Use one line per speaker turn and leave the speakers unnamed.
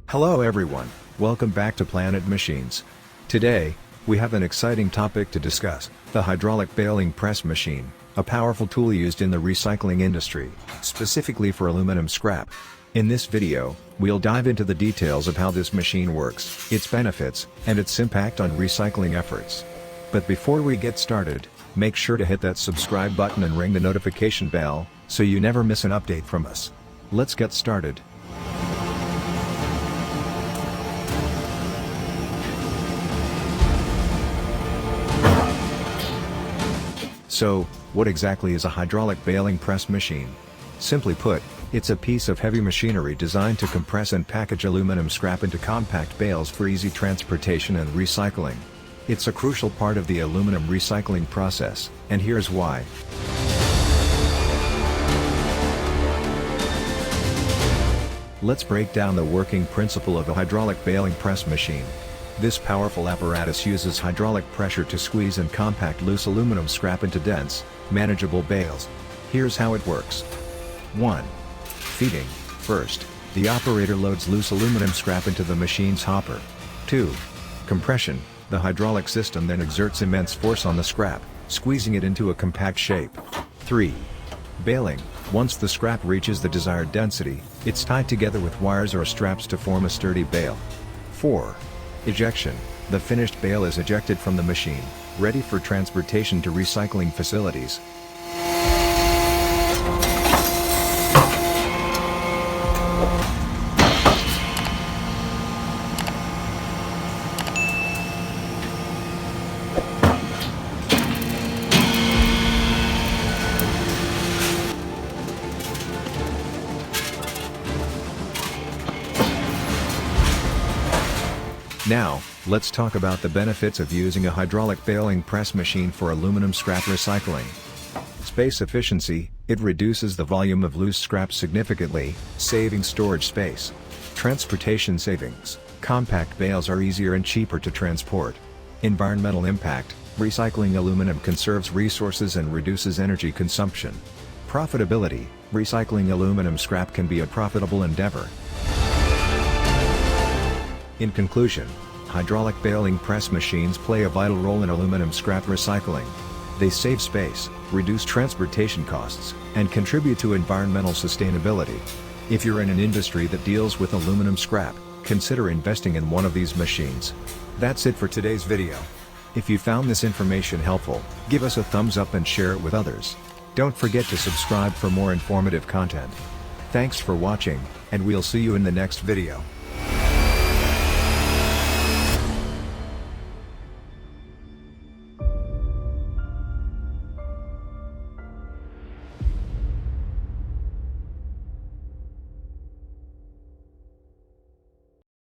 Hello everyone, welcome back to Planet Machines. Today, we have an exciting topic to discuss, the hydraulic baling press machine, a powerful tool used in the recycling industry, specifically for aluminum scrap. In this video, we'll dive into the details of how this machine works, its benefits, and its impact on recycling efforts. But before we get started, make sure to hit that subscribe button and ring the notification bell, so you never miss an update from us. Let's get started. So, what exactly is a hydraulic baling press machine? Simply put, it's a piece of heavy machinery designed to compress and package aluminum scrap into compact bales for easy transportation and recycling. It's a crucial part of the aluminum recycling process, and here's why. Let's break down the working principle of a hydraulic baling press machine. This powerful apparatus uses hydraulic pressure to squeeze and compact loose aluminum scrap into dense, manageable bales. Here's how it works. 1. Feeding. First, the operator loads loose aluminum scrap into the machine's hopper. 2. Compression. The hydraulic system then exerts immense force on the scrap, squeezing it into a compact shape. 3. Baling. Once the scrap reaches the desired density, it's tied together with wires or straps to form a sturdy bale. 4. Ejection. The finished bale is ejected from the machine, ready for transportation to recycling facilities. Now, let's talk about the benefits of using a hydraulic baling press machine for aluminum scrap recycling. Space efficiency. It reduces the volume of loose scrap significantly, saving storage space. Transportation savings. Compact bales are easier and cheaper to transport. Environmental impact. Recycling aluminum conserves resources and reduces energy consumption. Profitability. Recycling aluminum scrap can be a profitable endeavor. In conclusion, hydraulic baling press machines play a vital role in aluminum scrap recycling. They save space, reduce transportation costs, and contribute to environmental sustainability. If you're in an industry that deals with aluminum scrap, consider investing in one of these machines. That's it for today's video. If you found this information helpful, give us a thumbs up and share it with others. Don't forget to subscribe for more informative content. Thanks for watching, and we'll see you in the next video.